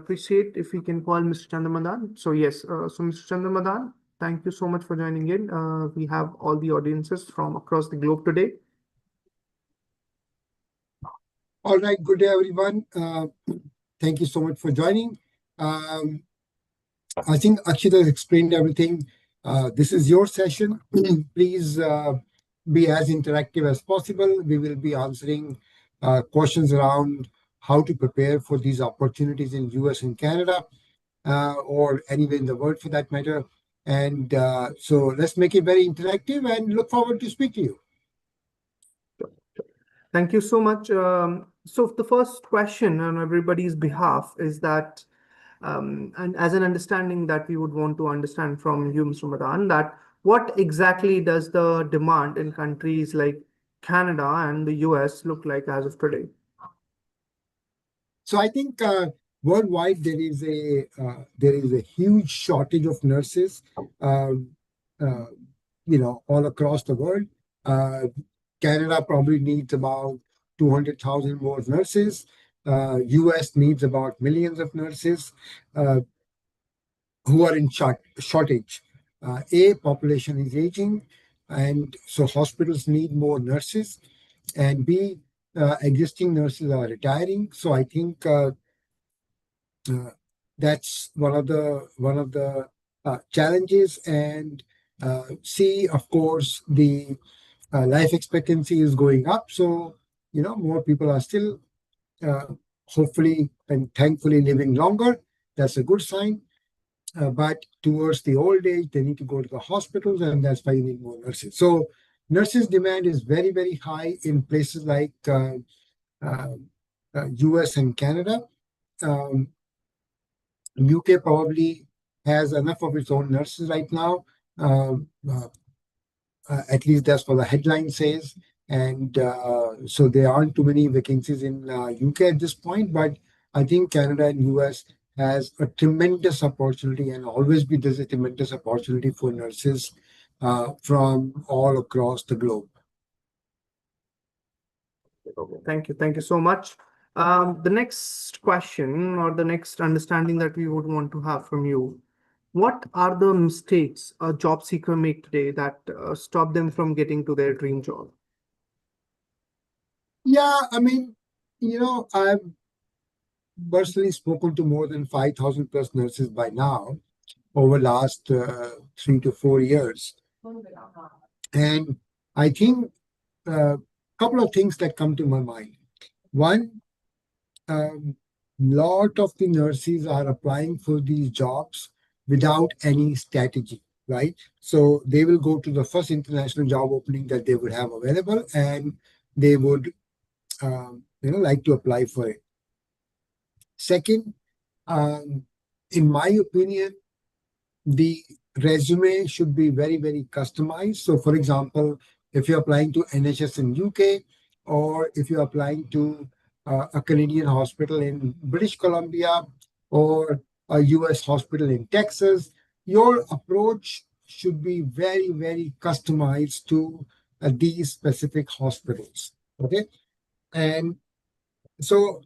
appreciate if we can call Mr. Chandramadan. So yes, so Mr. Chandramadan, thank you so much for joining in. We have all the audiences from across the globe today. All right, good day, everyone. Thank you so much for joining. I think Akshita has explained everything. This is your session. Please be as interactive as possible. We will be answering questions around how to prepare for these opportunities in US and Canada, or anywhere in the world for that matter. And so let's make it very interactive and look forward to speak to you. Thank you so much. So the first question on everybody's behalf is that, and as an understanding that we would want to understand from you, Mr. Madan, that what exactly does the demand in countries like Canada and the US look like as of today? So I think worldwide there is a huge shortage of nurses, all across the world. Canada probably needs about 200,000 more nurses. US needs about millions of nurses who are in shortage. Population is aging, and so hospitals need more nurses, and B, existing nurses are retiring. So I think that's one of the challenges. And C, of course, the life expectancy is going up, so more people are still hopefully and thankfully living longer. That's a good sign. But towards the old age, they need to go to the hospitals, and that's why you need more nurses. So nurses demand is very, very high in places like US and Canada. UK probably has enough of its own nurses right now. At least that's what the headline says. And so there aren't too many vacancies in UK at this point, but I think Canada and US has a tremendous opportunity, and always be there's a tremendous opportunity for nurses from all across the globe. Thank you. Thank you so much. The next question or the next understanding that we would want to have from you, what are the mistakes a job seeker make today that stop them from getting to their dream job? Yeah, I mean, I've personally spoken to more than 5,000 plus nurses by now over last 3 to 4 years. And I think a couple of things that come to my mind. One, lot of the nurses are applying for these jobs without any strategy, right? So they will go to the first international job opening that they would have available, and they would like to apply for it. Second, in my opinion, the resume should be very, very customized. So, for example, if you're applying to NHS in UK, or if you're applying to a Canadian hospital in British Columbia, or a US hospital in Texas, your approach should be very, very customized to these specific hospitals. Okay. And so,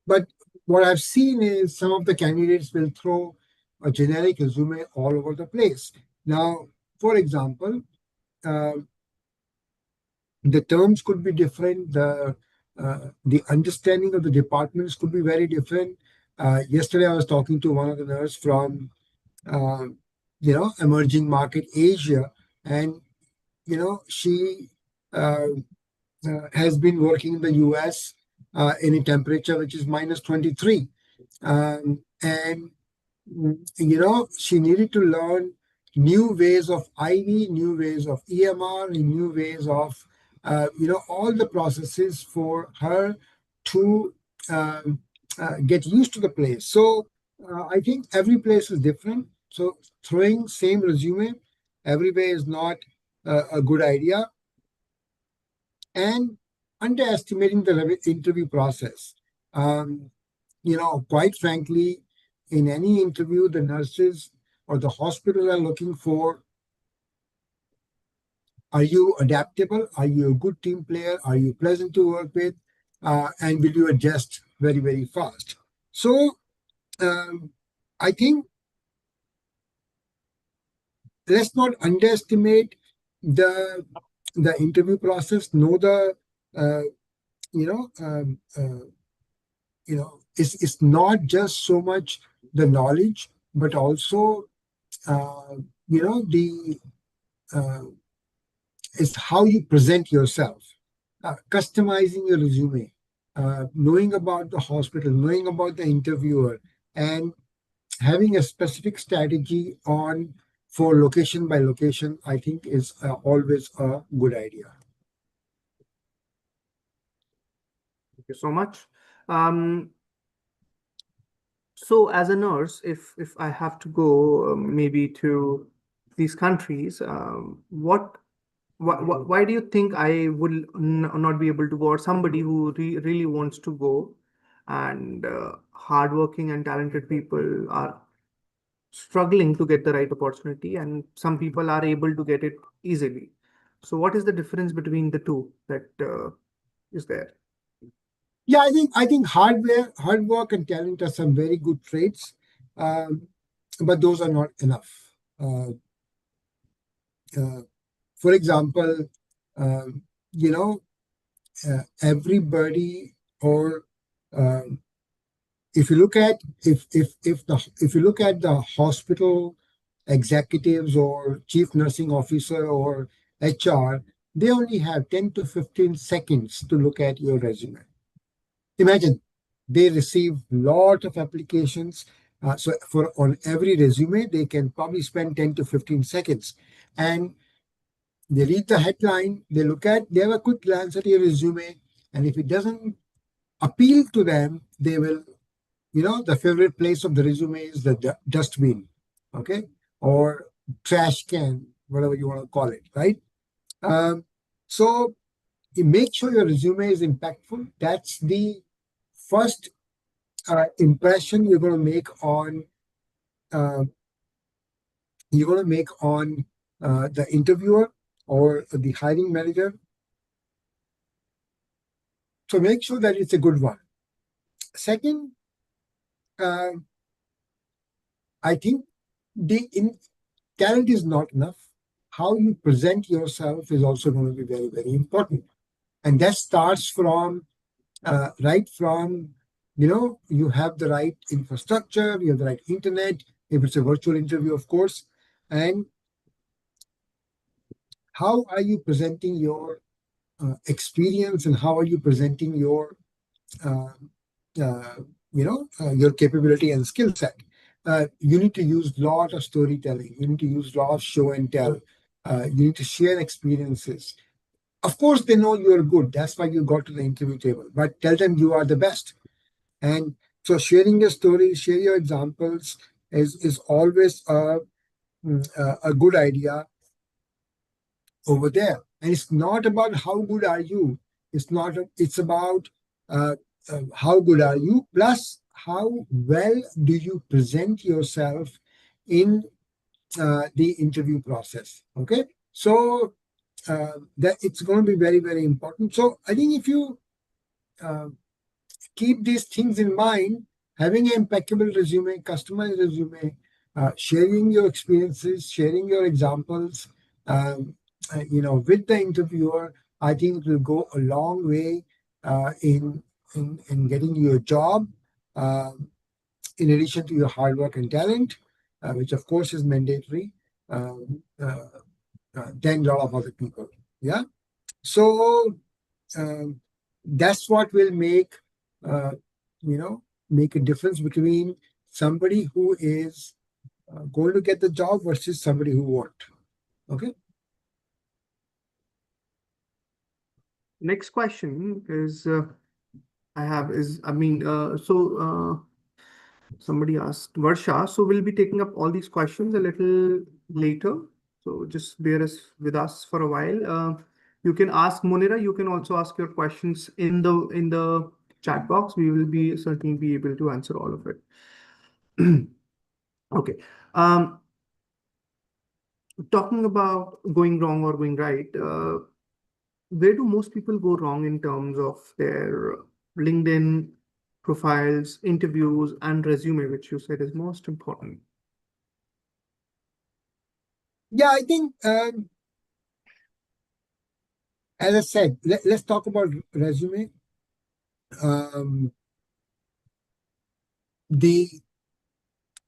but what I've seen is some of the candidates will throw a generic resume all over the place. Now, for example, the terms could be different. The understanding of the departments could be very different. Yesterday, I was talking to one of the nurses from, emerging market Asia, and she has been working in the US in a temperature which is minus 23, and she needed to learn new ways of IV, new ways of EMR, and new ways of all the processes for her to get used to the place. So I think every place is different. So throwing same resume everywhere is not a good idea. And underestimating the interview process. Quite frankly, in any interview, the nurses or the hospital are looking for, are you adaptable? Are you a good team player? Are you pleasant to work with? And will you adjust very, very fast? So I think let's not underestimate the interview process. Know the uh, you know it's not just so much the knowledge, but also uh, the uh, is how you present yourself, customizing your resume, knowing about the hospital, knowing about the interviewer, and having a specific strategy on for location by location. I think is always a good idea. Thank you so much. Um, so as a nurse, if I have to go maybe to these countries, why do you think I will not be able to go, or somebody who really wants to go, and hardworking and talented people are struggling to get the right opportunity, and some people are able to get it easily. So what is the difference between the two that is there? Yeah, I think hard work, and talent are some very good traits, um, but those are not enough. Uh, for example, um, you know, everybody or um, if you look at if you look at the hospital executives or chief nursing officer or HR, they only have 10 to 15 seconds to look at your resume. Imagine they receive lot of applications. So for on every resume, they can probably spend 10 to 15 seconds. And they read the headline, they have a quick glance at your resume, and if it doesn't appeal to them, they will, the favorite place of the resume is the dustbin, okay, or trash can, whatever you want to call it, right? So you make sure your resume is impactful. That's the first impression uh, you're going to make on the interviewer or the hiring manager. So make sure that it's a good one. Second, uh, I think the talent is not enough. How you present yourself is also going to be very, very important. And that starts from right from, you have the right infrastructure, you have the right internet, if it's a virtual interview, of course. And how are you presenting your experience, and how are you presenting your uh, uh, your capability and skill set. You need to use a lot of storytelling. You need to use a lot of show and tell. You need to share experiences. Of course, they know you're good. That's why you got to the interview table. But tell them you are the best. And so, sharing your stories, share your examples is always a good idea over there. And it's not about how good are you. It's not. It's about how good are you, plus how well do you present yourself in the interview process. Okay, so that it's going to be very, very important. So I think if you uh, keep these things in mind, having an impeccable resume, customized resume, sharing your experiences, sharing your examples, with the interviewer, I think it will go a long way in getting you a job. Um in addition to your hard work and talent, which of course is mandatory, um, uh, than a lot of other people. Yeah. So um, that's what will uh, make a difference between somebody who is going to get the job versus somebody who won't. Okay. Next question is I have is I mean somebody asked Varsha, so we'll be taking up all these questions a little later. So just bear us with us for a while. You can ask Munira. You can also ask your questions in the chat box. We will be certainly be able to answer all of it. Okay. Um, Talking about going wrong or going right, where do most people go wrong in terms of their LinkedIn profiles, interviews, and resume, which you said is most important? Yeah, I think, as I said, let's talk about resume. Um, the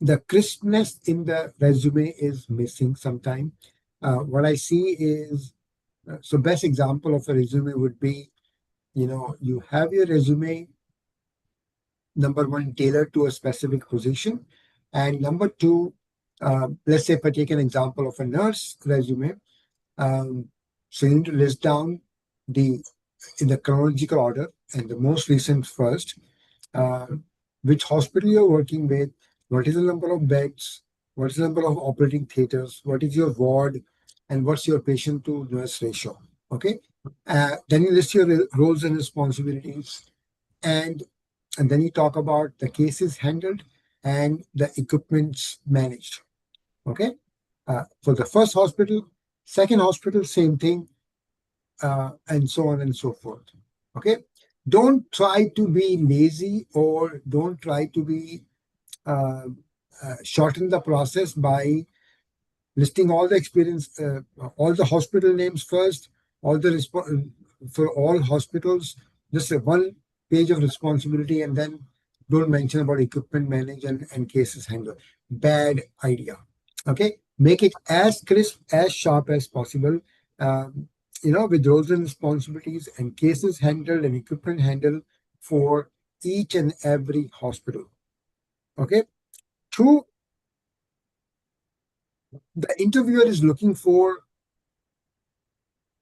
the crispness in the resume is missing sometime. What I see is, so best example of a resume would be, you have your resume, number one, tailored to a specific position. And number two, let's say if I take an example of a nurse resume, so you need to list down the in the chronological order and the most recent first, uh, which hospital you're working with, what is the number of beds, what is the number of operating theaters, what is your ward, and what's your patient to nurse ratio. Okay. Then you list your roles and responsibilities, and and then you talk about the cases handled and the equipments managed. Okay. For the first hospital, second hospital, same thing, and so on and so forth. Okay. Don't try to be lazy, or don't try to be uh, shorten the process by listing all the experience, all the hospital names first, all the for all hospitals, just a one page of responsibility, and then don't mention about equipment managed and cases handled. Bad idea. Okay, make it as crisp, as sharp as possible. Um, with roles and responsibilities and cases handled and equipment handled for each and every hospital. Okay, two, the interviewer is looking for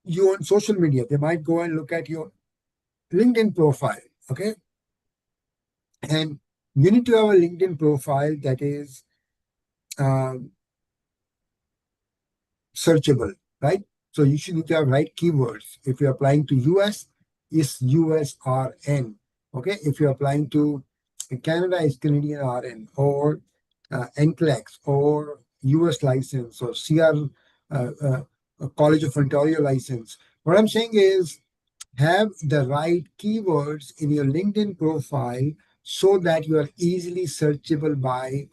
you on social media. They might go and look at your LinkedIn profile. Okay. And you need to have a LinkedIn profile that is um, searchable, right? So you should need to have right keywords. If you're applying to US, it's USRN. Okay. If you're applying to Canada, it's Canadian RN, or NCLEX, or US license, or CR, College of Ontario license. What I'm saying is, have the right keywords in your LinkedIn profile so that you are easily searchable by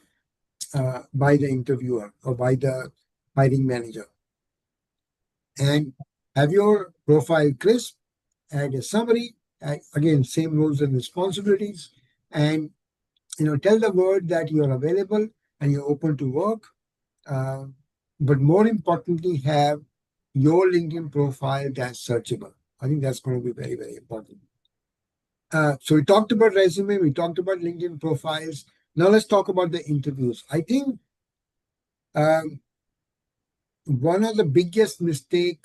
the interviewer or by the hiring manager. And have your profile crisp, add a summary, again, same roles and responsibilities, and tell the world that you're available and you're open to work. Uh, but more importantly, have your LinkedIn profile that's searchable. I think that's going to be very, very important. So we talked about resume, we talked about LinkedIn profiles. Now let's talk about the interviews. I think um, one of the biggest mistake,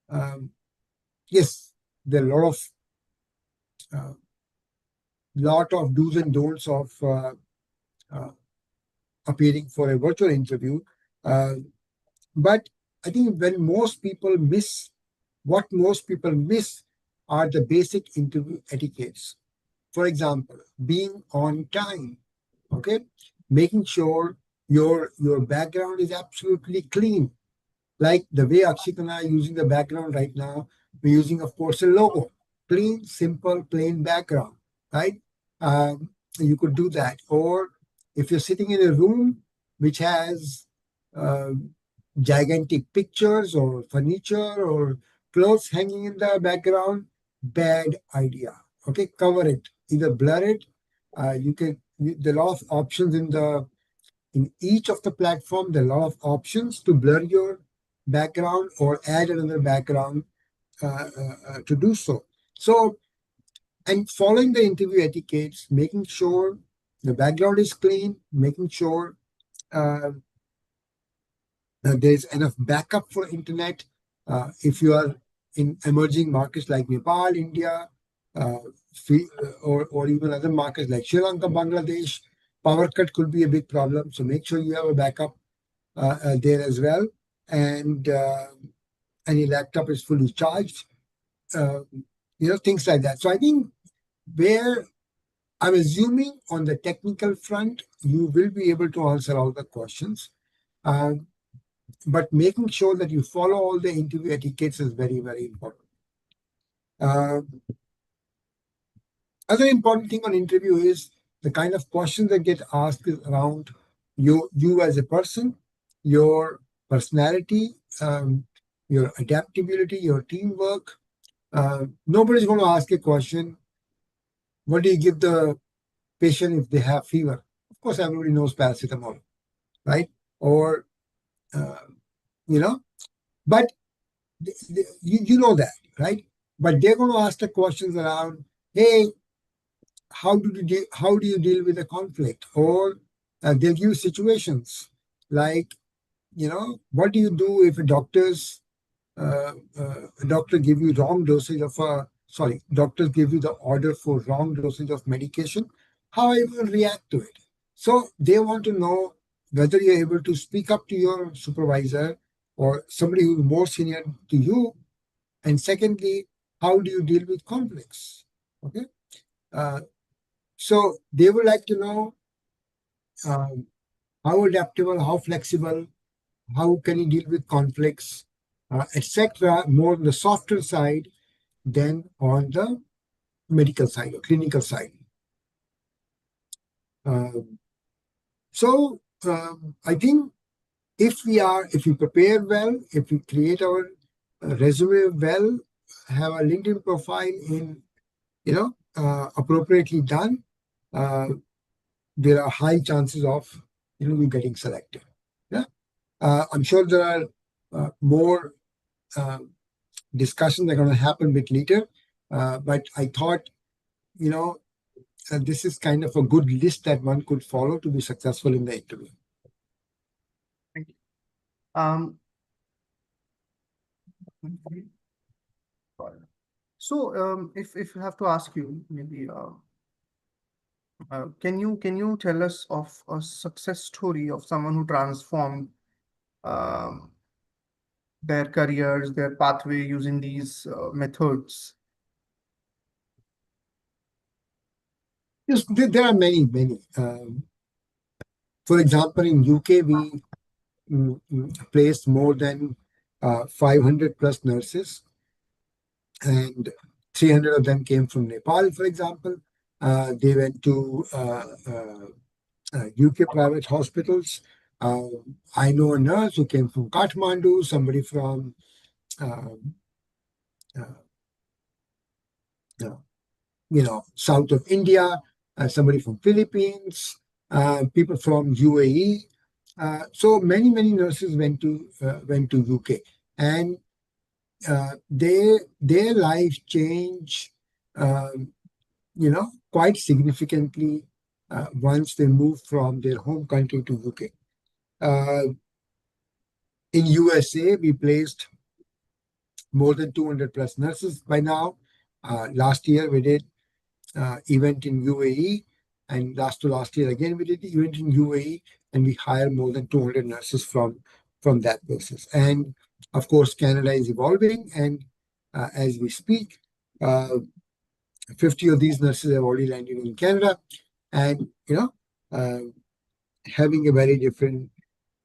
um, yes, there are uh, lot of do's and don'ts of uh, appearing for a virtual interview. Uh, but I think what most people miss are the basic interview etiquettes. For example, being on time. Okay, making sure your background is absolutely clean, like the way Akshit and I are using the background right now. We're using, of course, a logo, clean, simple, plain background, right? You could do that. Or if you're sitting in a room which has um gigantic pictures or furniture or clothes hanging in the background, bad idea. Okay, cover it, either blur it. There are a lot of options in each of the platform. There are a lot of options to blur your background or add another background to do so. So, and following the interview etiquettes, making sure the background is clean, making sure uh, there's enough backup for internet. If you are in emerging markets like Nepal, India, uh, or even other markets like Sri Lanka, Bangladesh, power cut could be a big problem. So make sure you have a backup there as well, and your laptop is fully charged. Uh, things like that. So I think where I'm assuming on the technical front, you will be able to answer all the questions. Um, but making sure that you follow all the interview etiquettes is very, very important. Uh, Other important thing on interview is the kind of questions that get asked is around you as a person, your personality, your adaptability, your teamwork. Nobody's going to ask a question, what do you give the patient if they have fever? Of course, everybody knows paracetamol, right? Or, uh, you know, but you know that, right? But they're going to ask the questions around, hey, how do you deal with a conflict? Or they'll give situations like, what do you do if a doctor give you wrong dosage of doctors give you the order for wrong dosage of medication, how you will react to it. So they want to know whether you're able to speak up to your supervisor or somebody who's more senior to you. And secondly, how do you deal with conflicts? Okay. Uh, so they would like to know um, how adaptable, how flexible, how can you deal with conflicts, etc. More on the softer side than on the medical side or clinical side. Um, so I think if we prepare well, if we create our resume well, have a LinkedIn profile in appropriately done, uh, there are high chances of you getting selected. Yeah, I'm sure there are more uh, discussions that are going to happen a bit later, but I thought this is kind of a good list that one could follow to be successful in the interview. Thank you. So if you have to ask you, maybe can you tell us of a success story of someone who transformed um, their careers, their pathway using these methods? Yes, there are many. For example, in UK, we placed more than 500 plus nurses, and 300 of them came from Nepal, for example. They went to UK private hospitals. I know a nurse who came from Kathmandu, somebody from um, uh, uh, south of India, somebody from Philippines, people from UAE. So many nurses went to UK, and their life changed, quite significantly once they moved from their home country to UK. In USA, we placed more than 200 plus nurses by now. Last year, we did event in UAE, and last year again we did the event in UAE, and we hired more than 200 nurses from that basis. And of course, Canada is evolving, and as we speak, 50 of these nurses have already landed in Canada, and uh, having a very different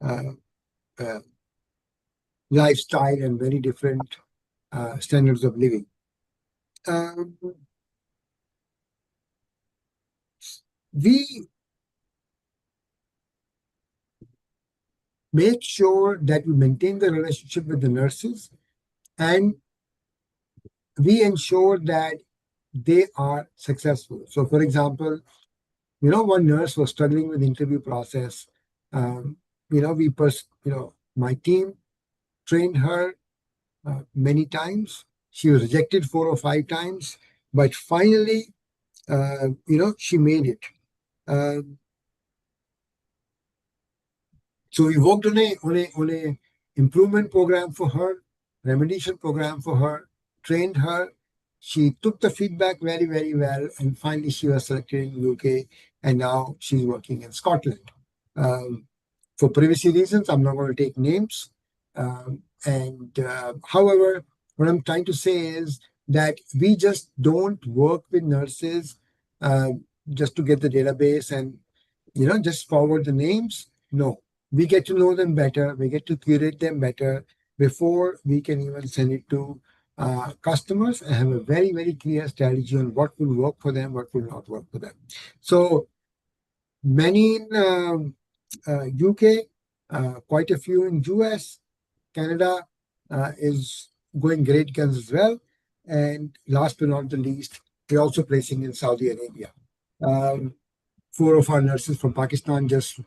uh, uh, lifestyle and very different standards of living. Um, we make sure that we maintain the relationship with the nurses, and we ensure that they are successful. So, for example, one nurse was struggling with interview process. Um, my team trained her many times. She was rejected 4 or 5 times, but finally, she made it. Uh, So we worked on a improvement program for her, remediation program for her, trained her. She took the feedback very well, and finally she was selected in UK, and now she's working in Scotland. Um, for privacy reasons, I'm not going to take names. However, what I'm trying to say is that we just don't work with nurses uh, just to get the database and just forward the names. No, we get to know them better. We get to curate them better before we can even send it to customers and have a very, very clear strategy on what will work for them, what will not work for them. So many in UK, quite a few in US, Canada is going great guns as well. And last but not the least, we're also placing in Saudi Arabia. Four of our nurses from Pakistan just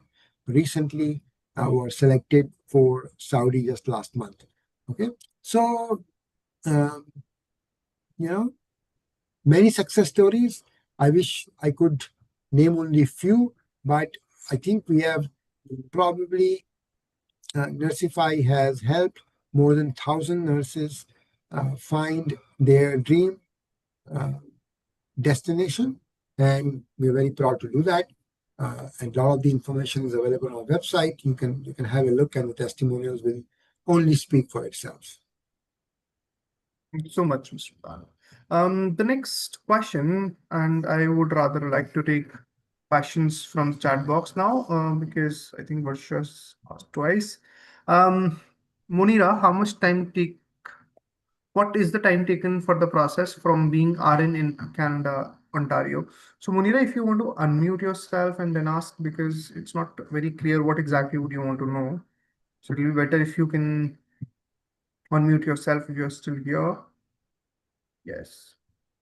recently were selected for Saudi just last month. Okay, so um, you know, many success stories. I wish I could name only few, but I think we have probably Nursify has helped more than 1,000 nurses find their dream uh, destination, and we're very proud to do that. And a lot of the information is available on our website. You can have a look, and the testimonials will only speak for itself. Thank you so much, Mr. Pradhan. The next question, and I would rather like to take questions from the chat box now, because I think Varsha's asked twice. Munira, how much time take? What is the time taken for the process from being RN in Canada, Ontario? So, Munira, if you want to unmute yourself and then ask, because it's not very clear what exactly would you want to know. So it'll be better if you can unmute yourself if you're still here. Yes.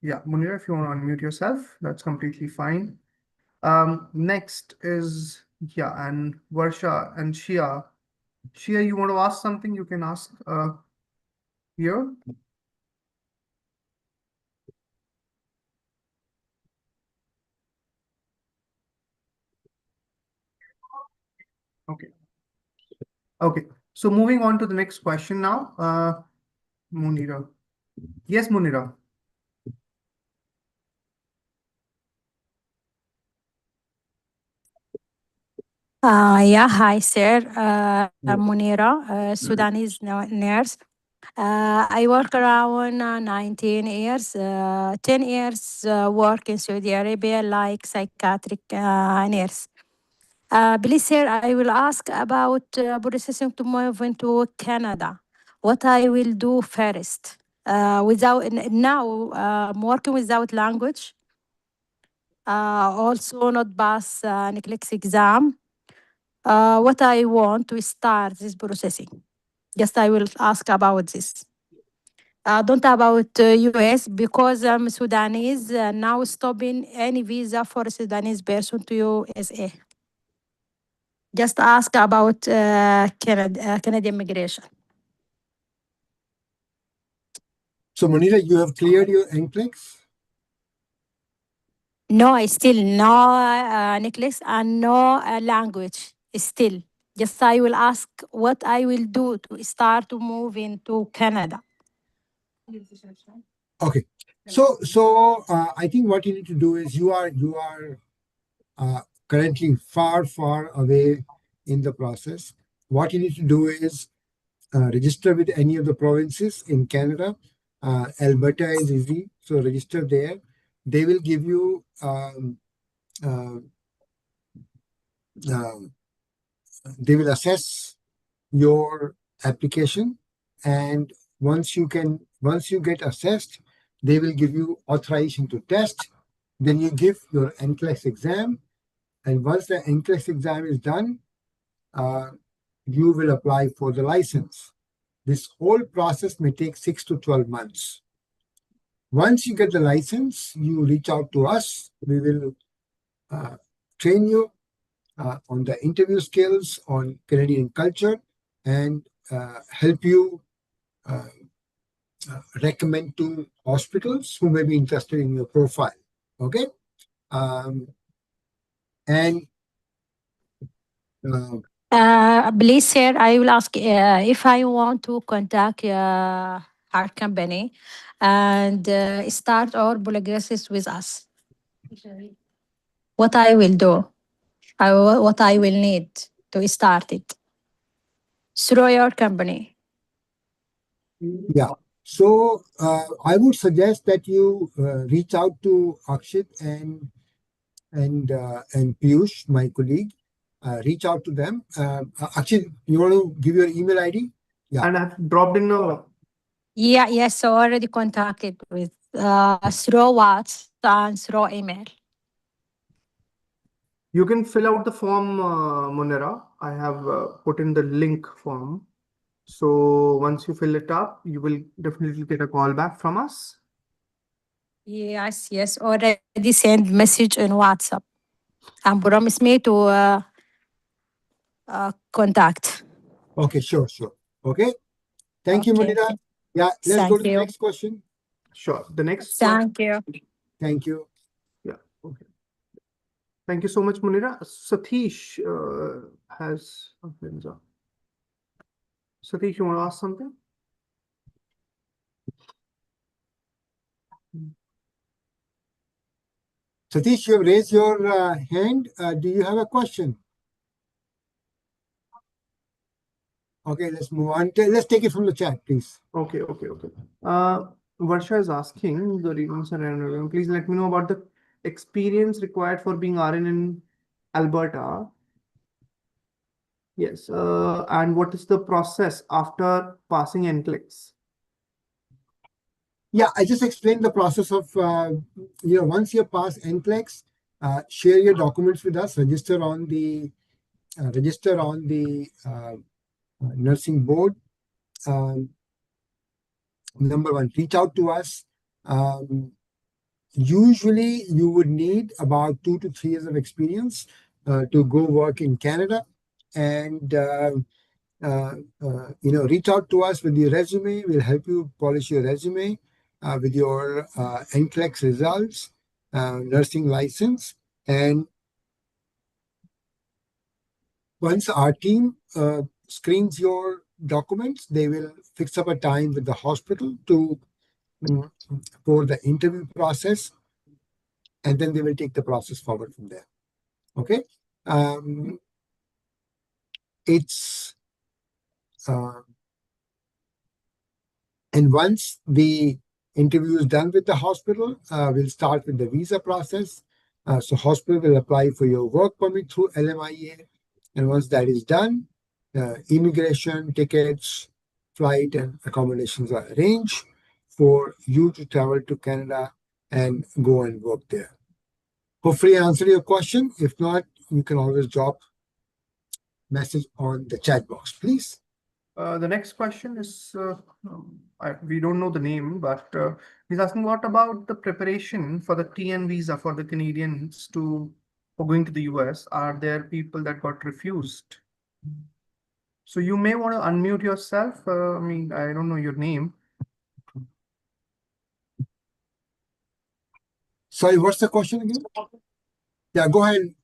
Yeah, Munira, if you want to unmute yourself, that's completely fine. Next is, yeah, and Varsha and Shia. Shia, you want to ask something? You can ask here. Okay. Okay. So moving on to the next question now. Munira. Yes, Munira. Yeah, hi, sir. I'm Munira, Sudanese nurse. I work around 19 years, 10 years work in Saudi Arabia like psychiatric nurse. Please, sir, I will ask about processing to move into Canada. What I will do first? Now, I'm working without language. Also not pass NCLEX exam. What I want to start this processing. Just I will ask about this. Don't about US because I'm Sudanese now stopping any visa for a Sudanese person to USA. Just ask about Canadian immigration. So, Monira, you have cleared your NCLEX? No, I still no necklace and no language. Still, just I will ask what I will do to start to move into Canada. Okay. So I think what you need to do is you are currently far away in the process. What you need to do is register with any of the provinces in Canada. Alberta is easy, so register there. They will give you they will assess your application, and once you get assessed, they will give you authorization to test. Then you give your NCLEX exam, and once the NCLEX exam is done, you will apply for the license. This whole process may take 6 to 12 months. Once you get the license, you reach out to us. We will train you on the interview skills, on Canadian culture, and help you recommend to hospitals who may be interested in your profile. Okay? And Please, sir, I will ask if I want to contact our company and start our progresses with us. What I will do, what I will need to start it through your company. yeah. So I would suggest that you reach out to Akshit and Piyush, my colleague. Reach out to them. Akshit, you want to give your email ID? Yeah. And I've dropped in a Yeah, yes, so already contacted with through WhatsApp and through email. You can fill out the form, Munira. I have put in the link form. So once you fill it up, you will definitely get a call back from us. Yes, yes, already send message on WhatsApp and promise me to contact. Okay, sure. Okay. Thank you, Okay, Munira. okay. Yeah, let's go Thank to the you. next question. Sure. The next question. Thank you. Thank you. Yeah. Okay. Thank you so much, Munira. Satish has a hands up. Satish, you want to ask something? Satish, you have raised your hand. Do you have a question? Okay, let's move on. Let's take it from the chat, please. Okay. Varsha is asking the reasons and please let me know about the experience required for being RN in Alberta. Yes. And what is the process after passing NCLEX? Yeah, I just explained the process of, once you pass NCLEX, share your documents with us, register on the nursing board. Number one, reach out to us. Usually, you would need about 2 to 3 years of experience to go work in Canada, and reach out to us with your resume. We'll help you polish your resume with your NCLEX results, nursing license, and once our team screens your documents, they will fix up a time with the hospital for the interview process, and then they will take the process forward from there. Okay. It's and once the interview is done with the hospital, we'll start with the visa process. So hospital will apply for your work permit through LMIA, and once that is done, immigration, tickets, flight, and accommodations are arranged for you to travel to Canada and go and work there. Hopefully, I answered your question. If not, you can always drop message on the chat box, please. The next question is, we don't know the name, but he's asking what about the preparation for the TN visa for the Canadians for going to the US? Are there people that got refused? So you may want to unmute yourself. I don't know your name. Sorry, what's the question again? Yeah, go ahead.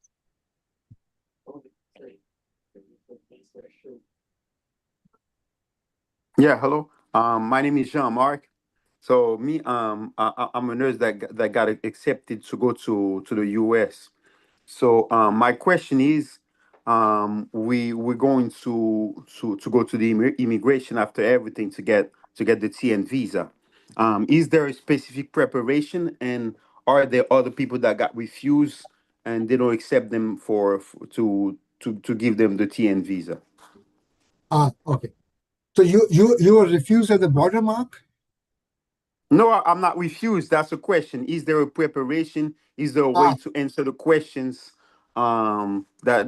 Yeah, hello. My name is Jean-Marc. So me, I'm a nurse that got accepted to go to the US. So my question is, we're going to go to the immigration after everything to get the TN visa. Is there a specific preparation, and are there other people that got refused and they don't accept them to give them the TN visa? Okay. So you were refused at the border, Mark? No, I'm not refused. That's a question. Is there a preparation? Is there a way to answer the questions? That's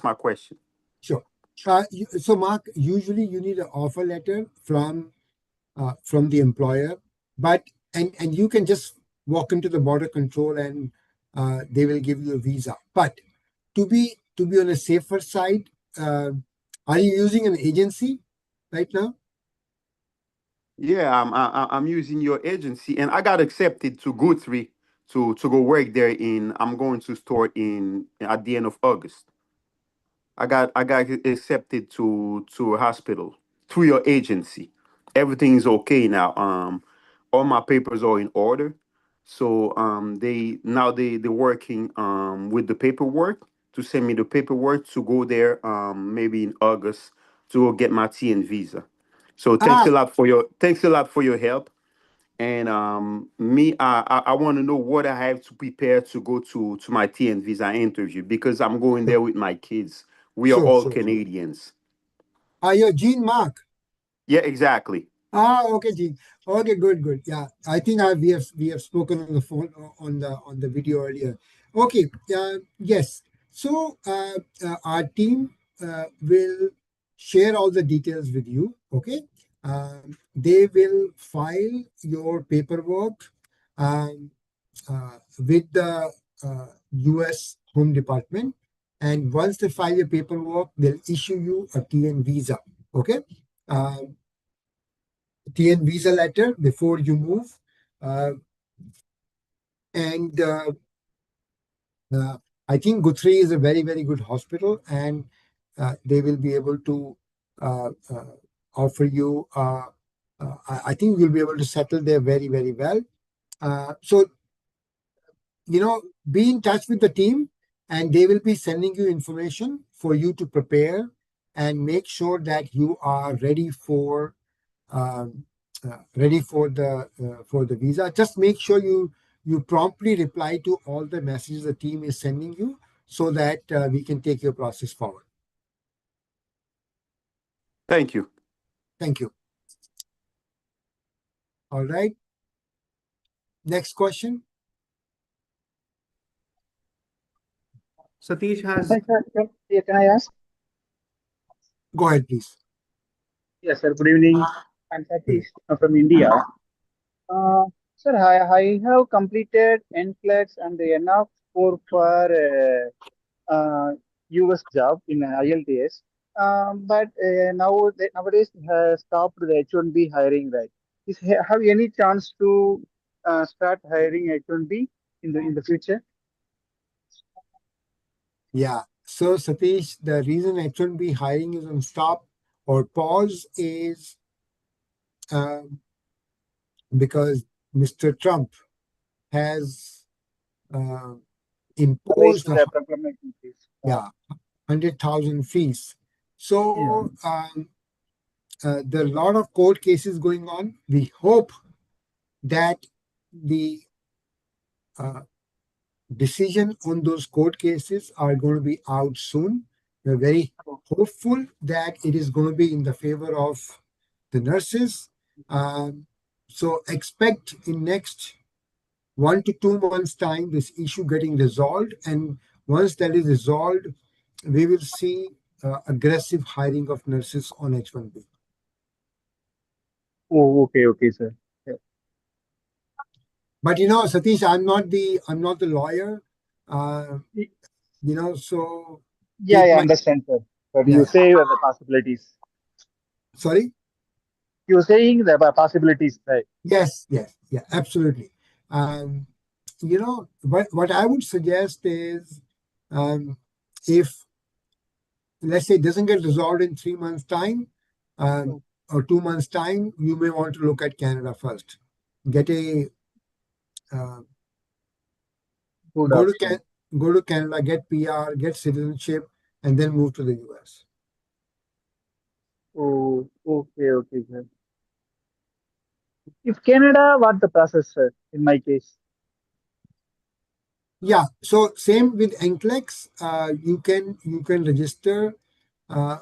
my question. Sure. So Mark, usually you need an offer letter from the employer, but and you can just walk into the border control and they will give you a visa. But to be on a safer side, are you using an agency right now? Yeah, I'm using your agency, and I got accepted to Guthrie to go work there. I'm going to start in at the end of August. I got accepted to a hospital through your agency. Everything is okay now. All my papers are in order. So they're working with the paperwork to send me the paperwork to go there maybe in August to go get my TN visa. So thanks a lot for your help. And me, I want to know what I have to prepare to go to my TN visa interview because I'm going there with my kids. We are Sure, all sure. Canadians. You're Gene Mark. Yeah, exactly. Okay, Gene. Okay, good. Yeah, I think we have spoken on the phone on the video earlier. Okay, yes. So our team will share all the details with you. Okay, they will file your paperwork um, with the U.S. Home Department, and once they file your paperwork, they'll issue you a TN visa. Okay. Um, TN visa letter before you move. Uh, and I think Guthrie is a very good hospital, and they will be able to offer you. I think you'll be able to settle there very well. So be in touch with the team, and they will be sending you information for you to prepare and make sure that you are um, ready for the visa. Just make sure you promptly reply to all the messages the team is sending you, so that we can take your process forward. Thank you. Thank you. All right. Next question. Satish has. Hi, sir. Can I ask? Go ahead, please. Yes, sir. Good evening. I'm Satish from India. Uh, Sir, I have completed NCLEX and the enough score for US job in IELTS. But nowadays has stopped the H1B hiring, right? Have any chance to start hiring H1B in the future? Yeah. So, Satish, the reason H1B hiring is on stop or pause is because Mr. Trump has imposed Raised the proclamation fees. yeah 100,000 fees. Yeah. So there are a lot of court cases going on. We hope that the uh, decision on those court cases are going to be out soon. We're very hopeful that it is going to be in the favor of the nurses. So expect in next 1 to 2 months time this issue getting resolved, and once that is resolved, we will see aggressive hiring of nurses on H1B. Oh, okay, sir. Yeah. But Satish, I'm not the lawyer. Uh, so Yeah, take I my understand, sir. But you yeah. say the possibilities. Sorry. You're saying the possibilities, right? Yes, yeah, absolutely. What I would suggest is, if let's say it doesn't get resolved in 3 months' time, um, or 2 months' time, you may want to look at Canada first. Get a uh, Good go to option. go to Canada, get PR, get citizenship, and then move to the US. Oh, okay, sir. If Canada, what the process, sir? In my case. Yeah. So same with NCLEX. You can register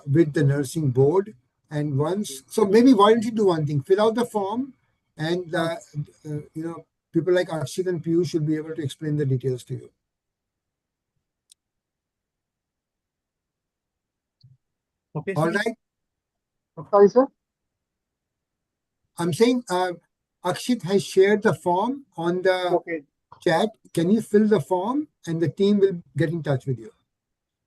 with the nursing board, and maybe why don't you do one thing? Fill out the form, and people like Akshit and Piyush should be able to explain the details to you. Okay, All sir. right. Sorry, sir. I'm saying Akshit has shared the form on the Okay. chat. Can you fill the form, and the team will get in touch with you.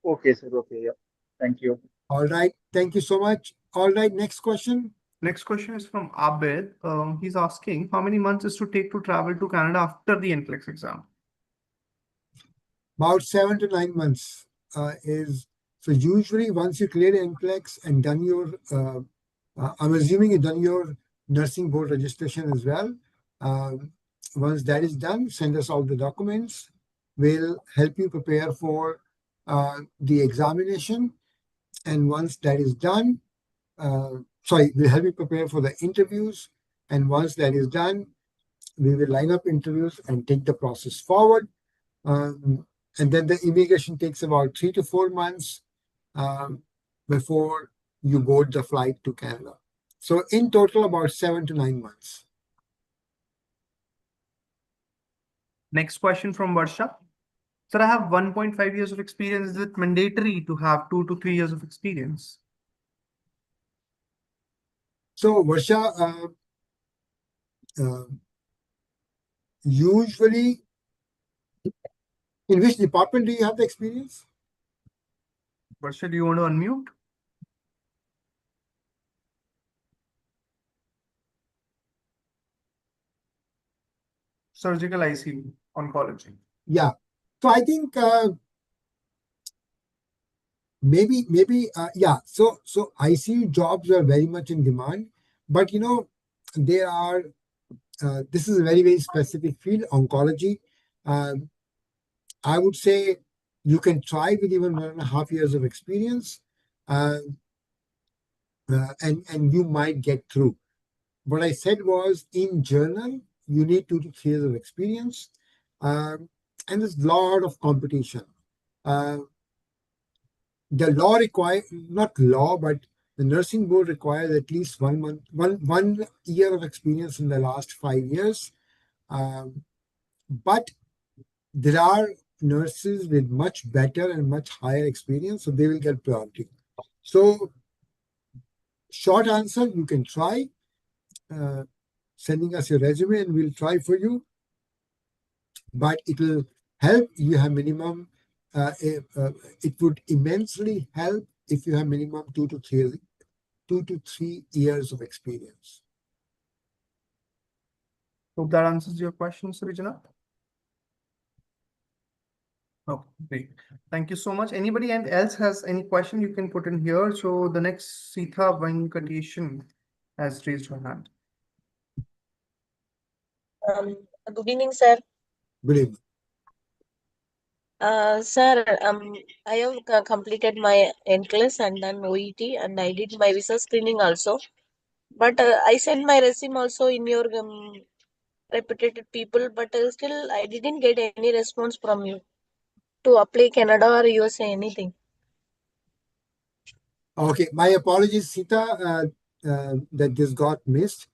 Okay, sir. Okay, yeah. Thank you. All right. Thank you so much. All right. Next question. Next question is from Abed. He's asking how many months is to take to travel to Canada after the NCLEX exam? About 7 to 9 months is so. Usually, once you clear NCLEX and done your, I'm assuming you've done your nursing board registration as well. Once that is done, send us all the documents. We'll help you prepare for the examination, and once that is done, we'll help you prepare for the interviews. And once that is done, we will line up interviews and take the process forward. And then the immigration takes about 3 to 4 months before you board the flight to Canada. So in total, about 7 to 9 months. Next question from Varsha. Sir, I have 1.5 years of experience. Is it mandatory to have 2 to 3 years of experience? So Varsha, usually, in which department do you have the experience? Varsha, do you want to unmute? Surgical ICU, oncology. Yeah. So I think maybe yeah. So ICU jobs are very much in demand, but there are. This is a very specific field, oncology. I would say you can try with even 1.5 years of experience, and you might get through. What I said was, in general, you need 2 to 3 years of experience, and there's a lot of competition. The law not law, but the nursing board requires at least 1 year of experience in the last 5 years. But there are nurses with much better and much higher experience, so they will get priority. So, short answer, you can try sending us your resume and we'll try for you. But it will help you have minimum, it would immensely help if you have minimum 2 to 3 years of experience. Hope that answers your question, Srijana. Oh, great. Thank you so much. Anybody else has any question you can put in here. So the next Sita Venkatesan has raised her hand. Good evening, sir. Good evening. Sir, I have completed my NCLEX and then OET, and I did my visa screening also. But I sent my resume also in your reputed people, but still I didn't get any response from you to apply Canada or USA anything. Okay, my apologies, Sita, that this got missed.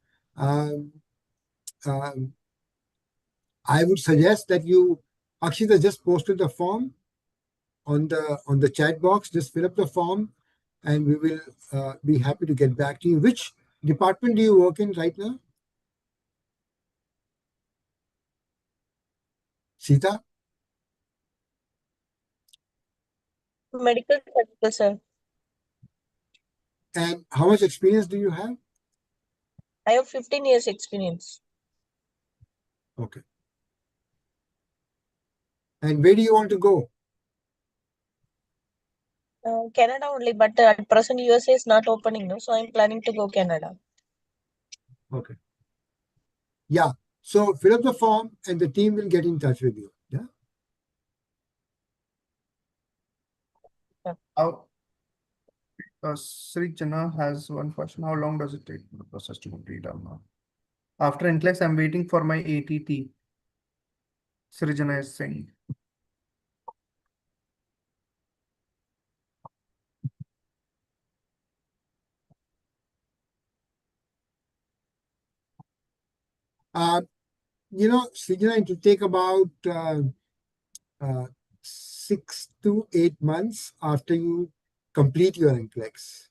I would suggest that you, Akshita just posted the form on the chat box. Just fill up the form, and we will be happy to get back to you. Which department do you work in right now, Sita? Medical practical, sir. And how much experience do you have? I have 15 years experience. Okay. And where do you want to go? Canada only, but at present USA is not opening, no? So I'm planning to go Canada. Okay. Yeah. So fill up the form, and the team will get in touch with you. Yeah. Srijana has one question. How long does it take for the process to complete? After NCLEX, I'm waiting for my ATT. Srijana is saying. Srijana, it will take about 6 to 8 months after you complete your NCLEX.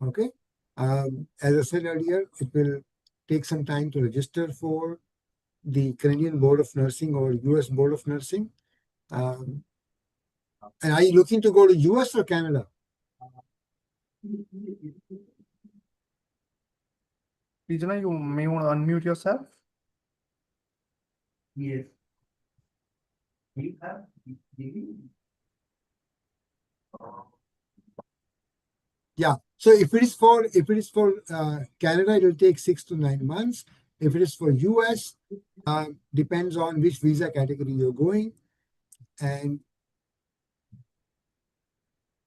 Okay. As I said earlier, it will take some time to register for the Canadian Board of Nursing or US Board of Nursing. And are you looking to go to US or Canada? Srijana, you may want to unmute yourself. Yes. Yeah. So if it is for Canada, it will take 6 to 9 months. If it is for US, depends on which visa category you're going. And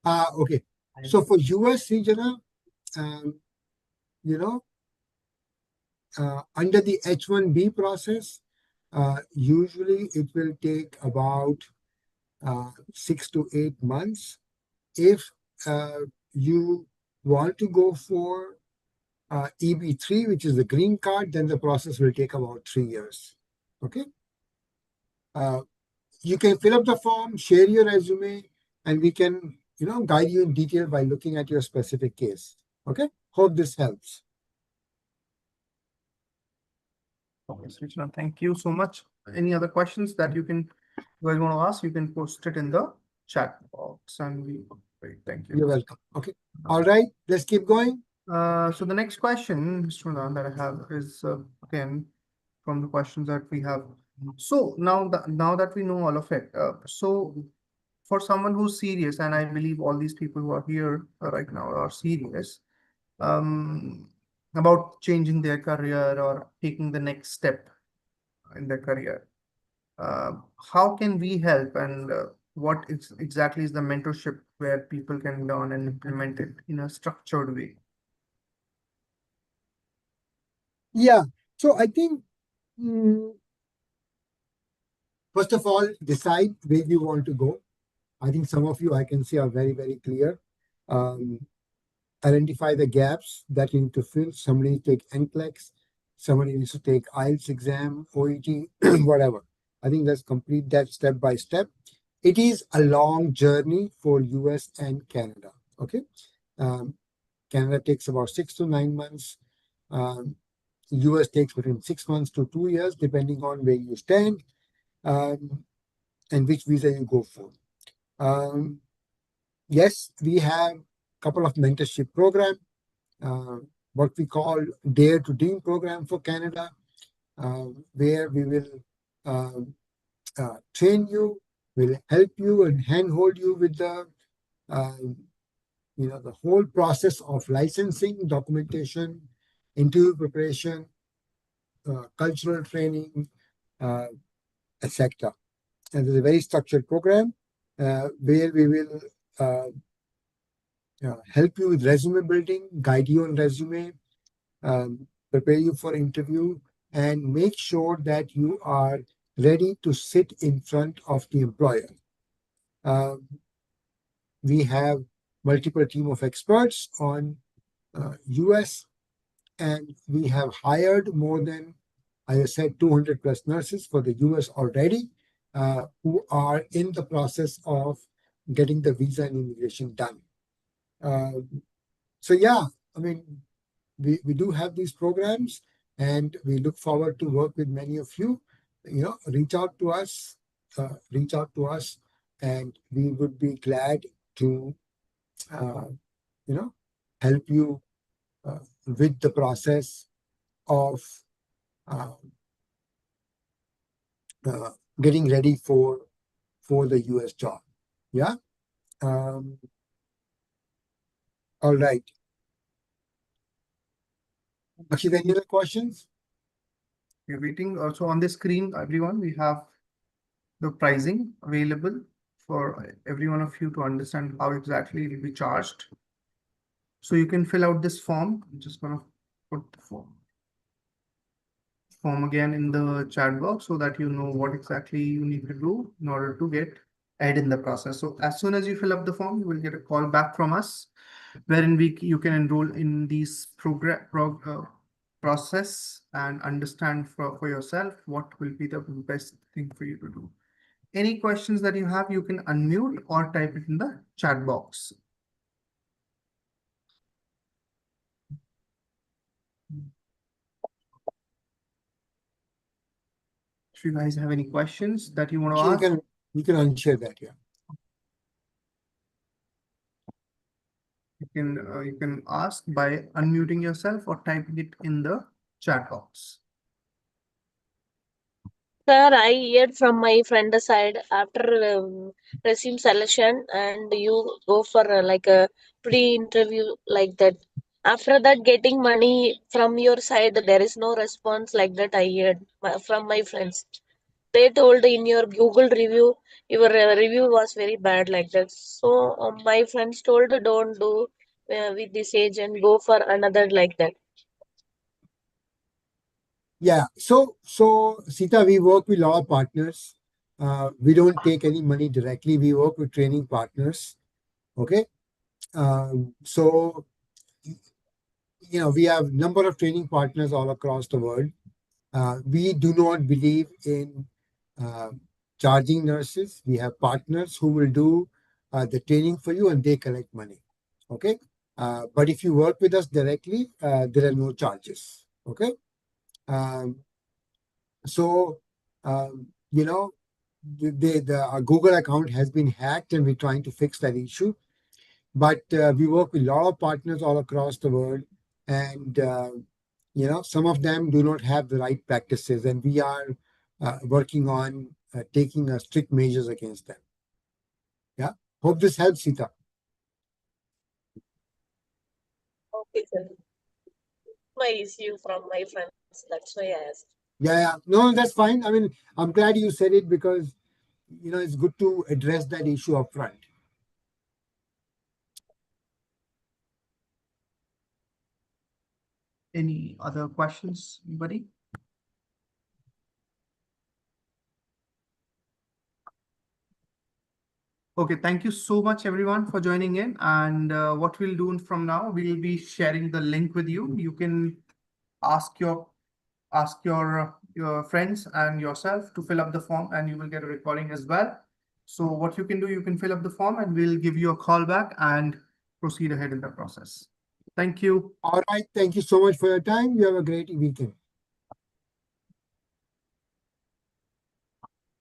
okay. So for US, Srijana, under the H-1B process, usually it will take about 6 to 8 months. If you want to go for EB3, which is the green card, then the process will take about 3 years. Okay. You can fill up the form, share your resume, and we can, guide you in detail by looking at your specific case. Okay. Hope this helps. Okay, Srichana, thank you so much. Any other questions that you guys want to ask? You can post it in the chat box and wait, thank you. You're welcome. Okay. All right. Let's keep going. So the next question, Mr. Nand, that I have is again from the questions that we have. So now that we know all of it, so for someone who's serious, and I believe all these people who are here right now are serious, about changing their career or taking the next step in their career, how can we help, and what exactly is the mentorship where people can learn and implement it in a structured way? Yeah. So I think, first of all, decide where you want to go. I think some of you I can see are very, very clear. Identify the gaps that you need to fill. Somebody needs to take NCLEX, somebody needs to take IELTS exam, OET, whatever. I think let's complete that step by step. It is a long journey for US and Canada. Okay. Canada takes about 6 to 9 months. US takes between 6 months to 2 years, depending on where you stand, and which visa you go for. Yes, we have a couple of mentorship programs, what we call Dare to Dream program for Canada, where we will train you, will help you and handhold you with the the whole process of licensing, documentation, interview preparation, cultural training, etc. And there's a very structured program where we will help you with resume building, guide you on resume, prepare you for interview, and make sure that you are ready to sit in front of the employer. We have multiple team of experts on US, and we have hired more than, as I said, 200 plus nurses for the US already, who are in the process of getting the visa and immigration done. So yeah, I mean, we do have these programs, and we look forward to work with many of you. Reach out to us, and we would be glad to, help you with the process of getting ready for the US job. Yeah. All right. Actually, any other questions? We're waiting. Also on the screen, everyone, we have the pricing available for every one of you to understand how exactly it will be charged. So you can fill out this form. I'm just gonna put the form again in the chat box so that you know what exactly you need to do in order to get ahead in the process. So as soon as you fill up the form, you will get a call back from us, wherein you can enroll in these process and understand for yourself what will be the best thing for you to do. Any questions that you have, you can unmute or type it in the chat box. If you guys have any questions that you want to ask, you can unshare that. Yeah. You can ask by unmuting yourself or typing it in the chat box. Sir, I heard from my friend side after resume selection and you go for like a pre-interview like that. After that, getting money from your side, there is no response like that. I heard from my friends. They told in your Google review, your review was very bad like that. So my friends told don't do with this agent, go for another like that. Yeah. So Sita, we work with a lot of partners. We don't take any money directly. We work with training partners. Okay. So we have number of training partners all across the world. We do not believe in uh, charging nurses. We have partners who will do the training for you and they collect money. Okay. But if you work with us directly, there are no charges. Okay. Um, so, our Google account has been hacked and we're trying to fix that issue. But we work with a lot of partners all across the world. And some of them do not have the right practices, and we are working on taking strict measures against them. Yeah, hope this helps, Sita. Okay, sir. My issue from my friends. That's why I asked. Yeah, no, that's fine. I mean, I'm glad you said it because it's good to address that issue up front. Any other questions, anybody? Okay, thank you so much everyone for joining in. And what we'll do from now, we'll be sharing the link with you. You can ask your friends and yourself to fill up the form, and you will get a recording as well. So what you can do, you can fill up the form and we'll give you a call back and proceed ahead in the process. Thank you. All right. Thank you so much for your time. You have a great weekend.